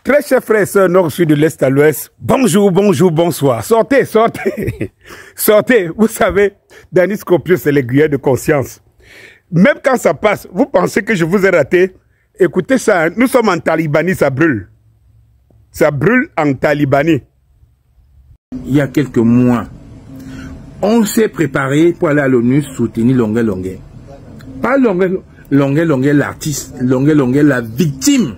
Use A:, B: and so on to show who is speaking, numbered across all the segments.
A: Très chers frères et sœurs, nord, sud, de l'est à l'ouest, bonjour, bonjour, bonsoir. Sortez, sortez, sortez. Vous savez, Danny Scorpio, c'est l'aiguilleur de conscience. Même quand ça passe, vous pensez que je vous ai raté? Écoutez ça, nous sommes en Talibanie, ça brûle. Ça brûle en Talibanie.
B: Il y a quelques mois, on s'est préparé pour aller à l'ONU soutenir Longuet Longuet. Pas Longuet Longuet l'artiste, Longuet Longuet la victime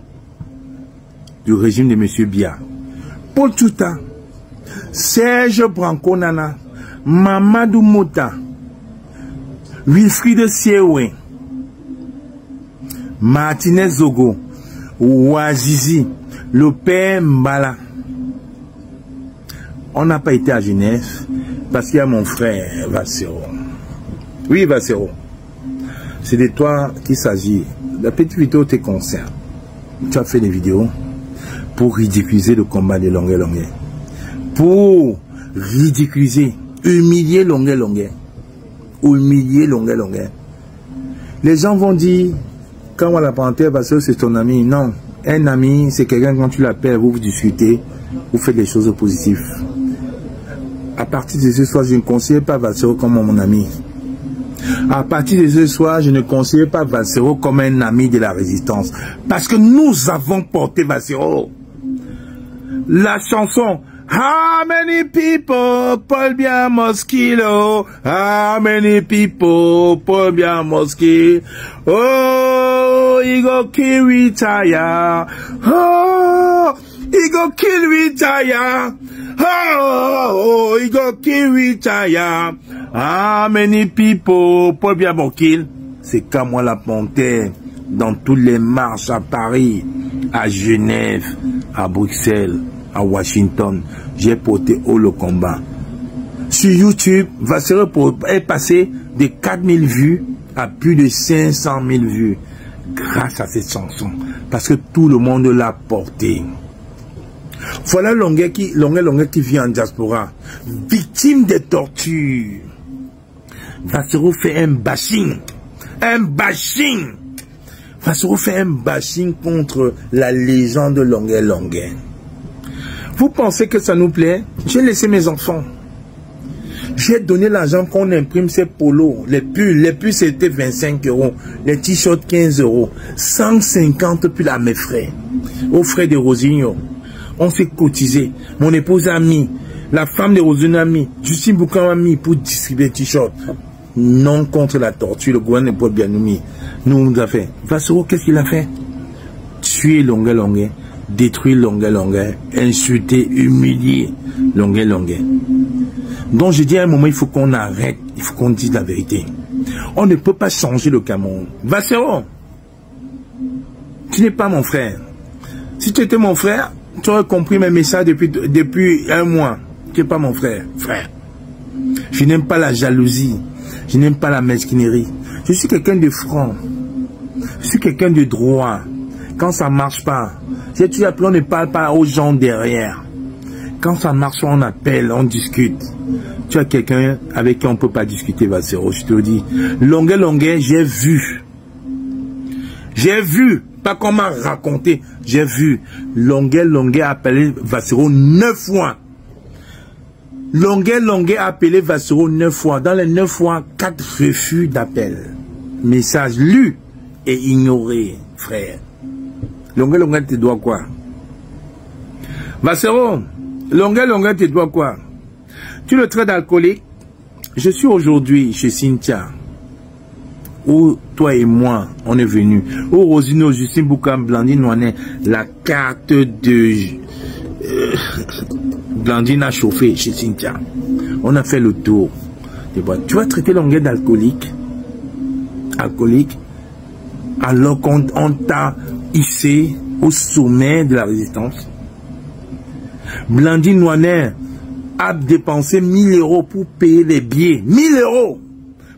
B: du régime de M. Biya. Paul Tchouta, Serge Branco Nana, Mamadou Mouta, Wilfried Siewe, Martinez Zogo, Ouazizi, le père Mbala. On n'a pas été à Genève parce qu'il y a mon frère Vassero. Oui, Vassero. C'est de toi qu'il s'agit. La petite vidéo te concerne. Tu as fait des vidéos pour ridiculiser le combat de Longuet Longuet. Pour ridiculiser, humilier Longuet Longuet. Humilier Longuet Longuet. Les gens vont dire, quand on la parenthèse, Vassero c'est ton ami. Non. Un ami, c'est quelqu'un quand tu l'appelles, vous discutez, vous faites des choses positives. À partir de ce soir, je ne conseille pas Vassero comme mon ami. À partir de ce soir, je ne conseille pas Vassero comme un ami de la résistance. Parce que nous avons porté Vassero. La chanson How many people, Paul Biya Mosquito? How many people, Paul Biya Mosquito? Oh, he go kill retire. Oh, he go kill retire. Oh, he go kill retire. How many people, Paul Biya Mosquito? C'est comme moi la panthère dans toutes les marches à Paris, à Genève, à Bruxelles, à Washington. J'ai porté haut le combat. Sur YouTube, Vassero est passé de 4000 vues à plus de 500 000 vues grâce à cette chanson. Parce que tout le monde l'a porté. Voilà Longuet qui vit en diaspora, victime des tortures. Vassero fait un bashing. Un bashing. Vassero fait un bashing contre la légende de Longuet Longuet. Vous pensez que ça nous plaît? J'ai laissé mes enfants. J'ai donné l'argent qu'on imprime ces polos. Les pulls c'était 25 €. Les t-shirts 15 €. 150 pulls à mes frères. Aux frères de Rosigno. On s'est cotisé. Mon épouse a mis. La femme de Rosigno a mis. Justine Boucan a mis pour distribuer les t-shirts. Non contre la torture. Le gouvernement n'est pas bien mis. Nous a fait. Vassero, qu'est-ce qu'il a fait? Tuer Longuet Longuet. Détruire Longuet Longuet, insulter, humilier Longuet Longuet. Donc je dis à un moment, il faut qu'on arrête, il faut qu'on dise la vérité. On ne peut pas changer le Cameroun. Vassero, tu n'es pas mon frère. Si tu étais mon frère, tu aurais compris mes messages depuis un mois. Tu n'es pas mon frère. Frère, je n'aime pas la jalousie, je n'aime pas la mesquinerie. Je suis quelqu'un de franc, je suis quelqu'un de droit. Quand ça ne marche pas, si tu appelles, on ne parle pas aux gens derrière. Quand ça marche, on appelle, on discute. Tu as quelqu'un avec qui on ne peut pas discuter, Vassero, je te le dis. Longuet Longuet, j'ai vu. J'ai vu, pas qu'on m'a raconté, j'ai vu. Longuet Longuet a appelé Vassero 9 fois. Longuet Longuet a appelé Vassero 9 fois. Dans les 9 fois, 4 refus d'appel. Message lu et ignoré, frère. Longuet Longuet te doit quoi? Vassero, Longuet Longuet te doit quoi? Tu le traites d'alcoolique. Je suis aujourd'hui chez Cynthia, où toi et moi, on est venus. Où Rosino, Justine Boukam, Blandine Noanet, la carte de Blandine a chauffé chez Cynthia. On a fait le tour. Tu vas traiter Longuet d'alcoolique. Alcoolique. Alors qu'on t'a hissé au sommet de la résistance. Blandine Noanet a dépensé 1000 € pour payer les billets. 1000 €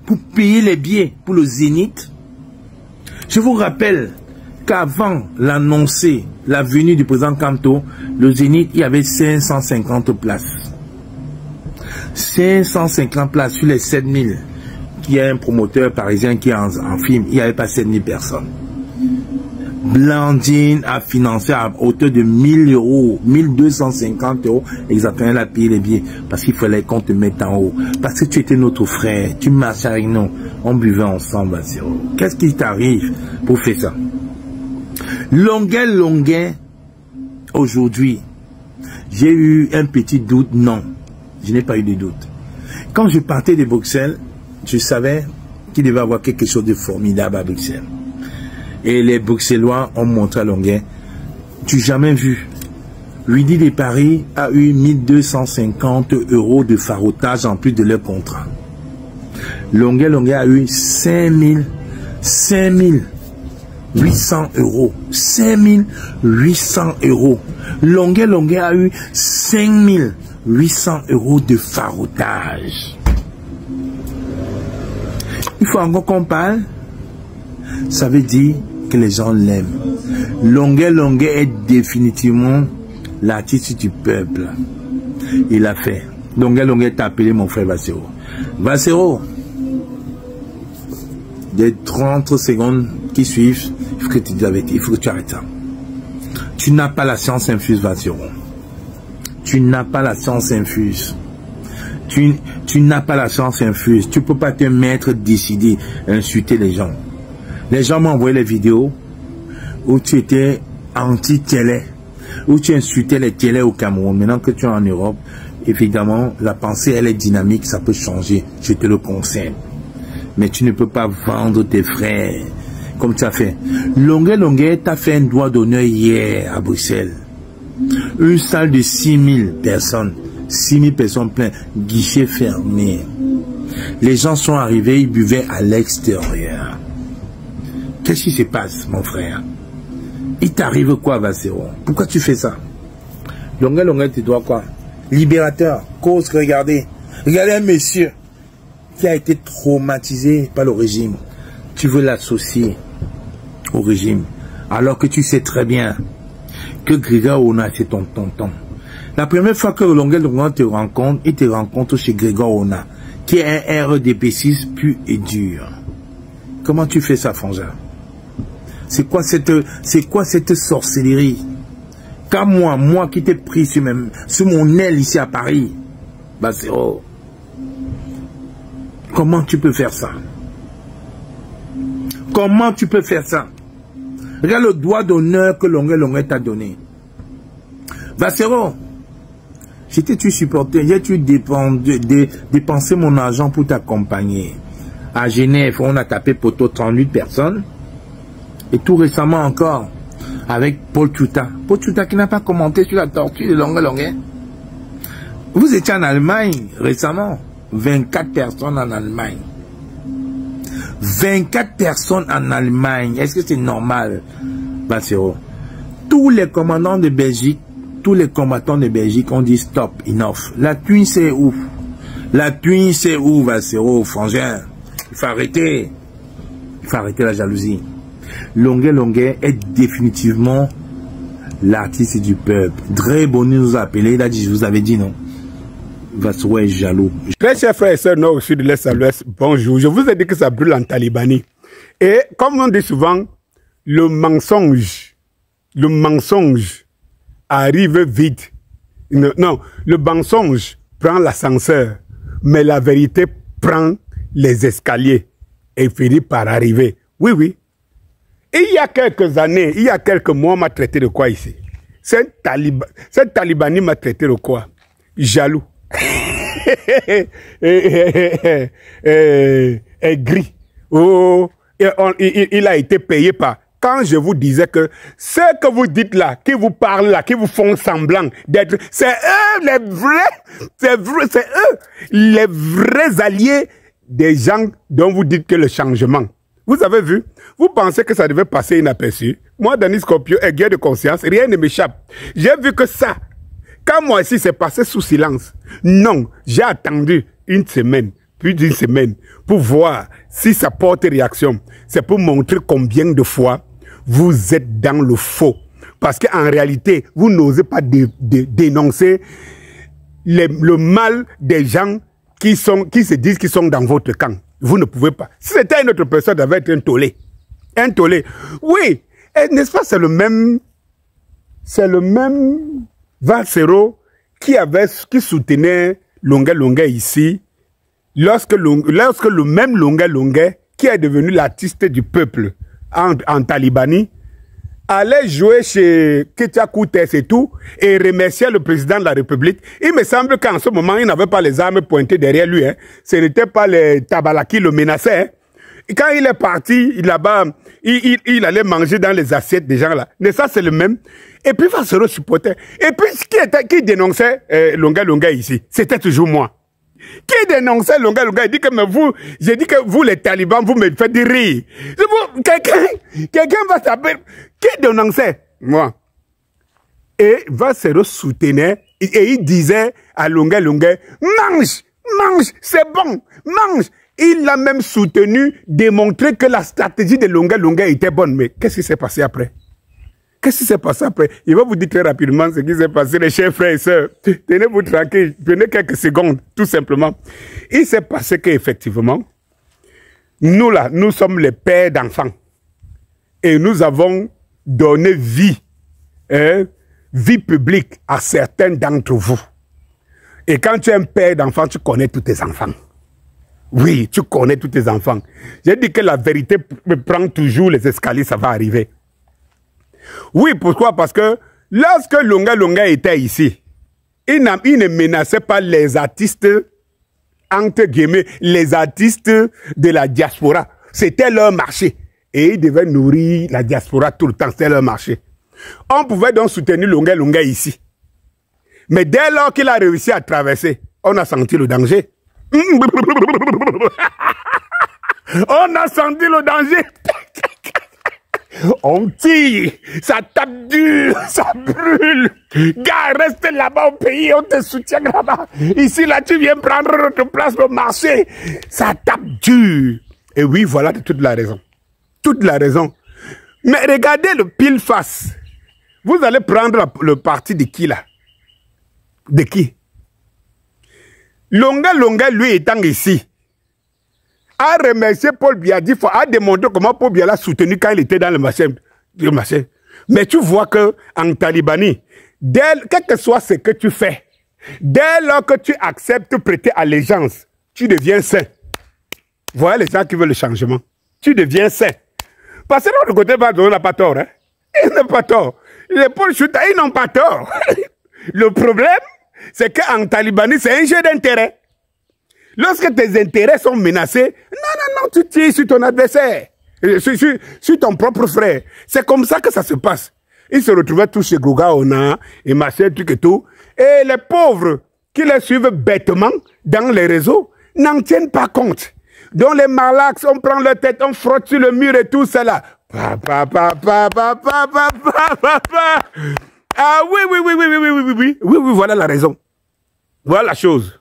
B: pour payer les billets pour le Zénith. Je vous rappelle qu'avant l'annoncer, la venue du président Kanto, le Zénith, il y avait 550 places. 550 places sur les 7000. Il y a un promoteur parisien qui est en film, il n'y avait pas 7000 personnes. Blandine a financé à hauteur de 1000 euros, 1250 euros. Exactement, elle a payé les billets parce qu'il fallait qu'on te mette en haut. Parce que tu étais notre frère, tu marchais avec nous, on buvait ensemble. Qu'est-ce qui t'arrive pour faire ça? Longuet, aujourd'hui, j'ai eu un petit doute. Non, je n'ai pas eu de doute. Quand je partais de Bruxelles, je savais qu'il devait y avoir quelque chose de formidable à Bruxelles. Et les Bruxellois ont montré à Longuet, tu n'as jamais vu. Luidi de Paris a eu 1250 euros de farotage en plus de leur contrat. Longuet a eu 5800 euros. 5800 euros. Longuet a eu 5800 euros de farotage. Il faut encore qu'on parle. Ça veut dire que les gens l'aiment. Longuet est définitivement l'artiste du peuple. Il a fait. Longuet t'a appelé mon frère Vassero. Vassero, des 30 secondes qui suivent, il faut que tu dises la vérité, il faut que tu arrêtes ça. Tu n'as pas la science infuse, Vassero. Tu n'as pas la science infuse. Tu n'as pas la science infuse. Tu ne peux pas te mettre décider à insulter les gens. Les gens m'ont envoyé les vidéos où tu étais anti-télé, où tu insultais les télés au Cameroun. Maintenant que tu es en Europe, évidemment, la pensée, elle est dynamique, ça peut changer. Je te le conseille. Mais tu ne peux pas vendre tes frères comme tu as fait. Longuet, tu as fait un doigt d'honneur hier à Bruxelles. Une salle de 6000 personnes. 6000 personnes pleines, guichet fermé. Les gens sont arrivés, ils buvaient à l'extérieur. Qu'est-ce qui se passe, mon frère? Il t'arrive quoi, Vassero? Pourquoi tu fais ça? Longuet, tu dois quoi? Libérateur, cause, regardez. Regardez un monsieur qui a été traumatisé par le régime. Tu veux l'associer au régime, alors que tu sais très bien que Grégoire Ona, c'est ton tonton. La première fois que Longuet te rencontre, il te rencontre chez Grégoire Ona, qui est un RDP6 pur et dur. Comment tu fais ça, Frangin? C'est quoi cette sorcellerie? Quand moi qui t'ai pris sur mon aile ici à Paris, Vassero, comment tu peux faire ça? Comment tu peux faire ça? Regarde le doigt d'honneur que Longuet t'a donné. Vassero, j'étais-tu supporté? J'ai-tu dépensé mon argent pour t'accompagner? À Genève, on a tapé poteau 38 personnes. Et tout récemment encore, avec Paul Tuta. Paul Tuta qui n'a pas commenté sur la tortue de Longuet. Vous étiez en Allemagne récemment. 24 personnes en Allemagne. 24 personnes en Allemagne. Est-ce que c'est normal, Vassero? Tous les commandants de Belgique, tous les combattants de Belgique ont dit stop, enough. La thune c'est où? La thune c'est où, Vassero, frangin? Il faut arrêter. Il faut arrêter la jalousie. Longuet est définitivement l'artiste du peuple. Dre Boni nous a appelé, il a dit, je vous avais dit non. Vassero est jaloux.
A: Très chers frères et sœurs nord, au sud, de l'est à l'ouest, bonjour. Je vous ai dit que ça brûle en Talibanie. Et comme on dit souvent, le mensonge arrive vite. Non, le mensonge prend l'ascenseur, mais la vérité prend les escaliers et finit par arriver. Oui, oui. Et il y a quelques années, il y a quelques mois, on m'a traité de quoi ici? Cette Talibanie m'a traité de quoi? Jaloux. Gris. Oh, il a été payé par... Quand je vous disais que ce que vous dites là, qui vous parlent là, qui vous font semblant d'être... C'est eux les vrais... C'est eux les vrais alliés des gens dont vous dites que le changement... Vous avez vu? Vous pensez que ça devait passer inaperçu? Moi, Denis Scopio, aiguille de conscience, rien ne m'échappe. J'ai vu que ça, quand moi ici, c'est passé sous silence. Non, j'ai attendu une semaine, plus d'une semaine, pour voir si ça porte réaction. C'est pour montrer combien de fois vous êtes dans le faux. Parce qu'en réalité, vous n'osez pas dénoncer le mal des gens qui se disent qu'ils sont dans votre camp. Vous ne pouvez pas. Si c'était une autre personne, ça devait être un tollé. Un tollé. Oui, n'est-ce pas, c'est le même Valsero qui soutenait Longuet Longuet ici, lorsque le même Longuet Longuet, qui est devenu l'artiste du peuple en Talibanie, allait jouer chez Ketia Koutes et tout, et remercier le président de la République. Il me semble qu'en ce moment, il n'avait pas les armes pointées derrière lui. Hein. Ce n'était pas les Tabala qui le menaçaient. Hein. Et quand il est parti, là-bas, il allait manger dans les assiettes des gens là. Mais ça, c'est le même. Et puis, Valsero supportait. Et puis, qui dénonçait Longuet Longuet ici? C'était toujours moi. Qui dénonçait Longuet Longuet? Il dit que j'ai dit que vous, les talibans, vous me faites rire. Quelqu'un va s'appeler. Qui dénonçait? Moi. Et Valsero soutenait, et il disait à Longuet Longuet, mange, c'est bon, mange. Il l'a même soutenu, démontré que la stratégie de Longuet Longuet était bonne. Mais qu'est-ce qui s'est passé après? Qu'est-ce qui s'est passé après? Il va vous dire très rapidement ce qui s'est passé, les chers frères et sœurs. Tenez-vous tranquille, prenez quelques secondes, tout simplement. Il s'est passé qu'effectivement, nous là, nous sommes les pères d'enfants. Et nous avons donné vie publique à certains d'entre vous. Et quand tu es un père d'enfants, tu connais tous tes enfants. Oui, tu connais tous tes enfants. J'ai dit que la vérité prend toujours les escaliers, ça va arriver. Oui, pourquoi? Parce que lorsque Longuet Longuet était ici, il ne menaçait pas les artistes, entre guillemets, les artistes de la diaspora. C'était leur marché. Et ils devaient nourrir la diaspora tout le temps, c'était leur marché. On pouvait donc soutenir Longuet Longuet ici. Mais dès lors qu'il a réussi à traverser, on a senti le danger. On a senti le danger. On tire, ça tape dur, ça brûle. Gars, reste là-bas au pays, on te soutient là-bas. Ici, là, tu viens prendre notre place au marché. Ça tape dur. Et oui, voilà toute la raison. Toute la raison. Mais regardez le pile face. Vous allez prendre le parti de qui, là? De qui? Longuet Longuet, lui, étant ici, a remercié Paul Biya, a démontré comment Paul Biya l'a soutenu quand il était dans le marché. Mais tu vois qu'en Talibanie, quel que soit ce que tu fais, dès lors que tu acceptes de prêter allégeance, tu deviens saint. Voilà les gens qui veulent le changement. Tu deviens saint. Parce que de l'autre côté, on n'a pas tort. Hein? Ils n'ont pas tort. Les Paul Chouta, ils n'ont pas tort. Le problème, c'est qu'en Talibanie, c'est un jeu d'intérêt. Lorsque tes intérêts sont menacés, non, tu tires sur ton adversaire, sur ton propre frère. C'est comme ça que ça se passe. Ils se retrouvaient tous chez Goga, Ona, et machin, truc et tout. Et les pauvres qui les suivent bêtement dans les réseaux n'en tiennent pas compte. Donc les malax, on prend leur tête, on frotte sur le mur et tout cela. Ah oui, voilà la raison. Voilà la chose.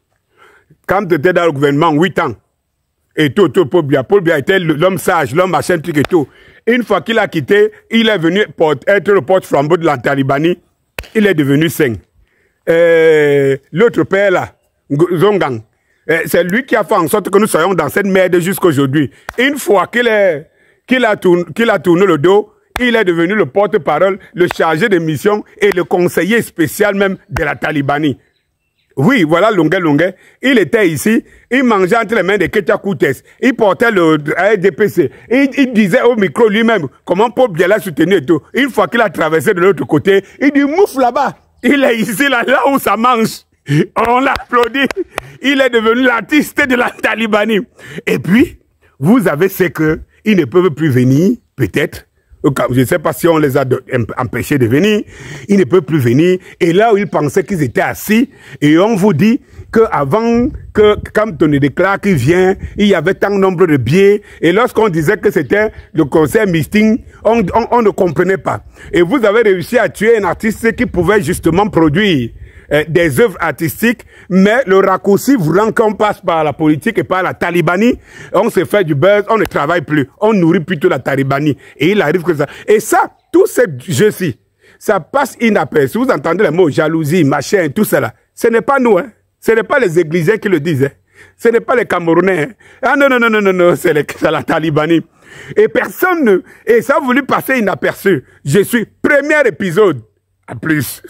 A: Quand tu étais dans le gouvernement, 8 ans, et tout, Paul Biya était l'homme sage, l'homme machin, truc et tout. Une fois qu'il a quitté, il est venu être le porte-flambeau de la Talibanie. Il est devenu saint. L'autre père là, Zongang, c'est lui qui a fait en sorte que nous soyons dans cette merde jusqu'à aujourd'hui. Une fois qu'il a tourné le dos, il est devenu le porte-parole, le chargé de mission et le conseiller spécial même de la Talibanie. Oui, voilà Longuet Longuet. Il était ici, il mangeait entre les mains de Ketia Koutes. Il portait le ADPC. Il disait au micro lui-même comment Paul Biya l'a soutenu et tout. Une fois qu'il a traversé de l'autre côté, il dit mouf là-bas. Il est ici, là où ça mange. On l'applaudit. Il est devenu l'artiste de la Talibanie. Et puis, vous avez ce que ils ne peuvent plus venir, peut-être. Je ne sais pas si on les a empêchés de venir. Ils ne peuvent plus venir. Et là où ils pensaient qu'ils étaient assis, et on vous dit qu'avant que, quand Tony de Clark vient, il y avait tant de nombre de billets. Et lorsqu'on disait que c'était le concert Misting, on ne comprenait pas. Et vous avez réussi à tuer un artiste qui pouvait justement produire des œuvres artistiques, mais le raccourci voulant qu'on passe par la politique et par la Talibanie, on se fait du buzz, on ne travaille plus, on nourrit plutôt la Talibanie. Et il arrive que ça. Et ça, tout ce jeu-ci, ça passe inaperçu. Vous entendez les mots jalousie, machin, tout cela. Ce n'est pas nous, hein. Ce n'est pas les églisiens qui le disent, hein. Ce n'est pas les Camerounais, hein. Ah non, c'est la Talibanie. Et personne ne... Et ça a voulu passer inaperçu. Je suis premier épisode. À plus.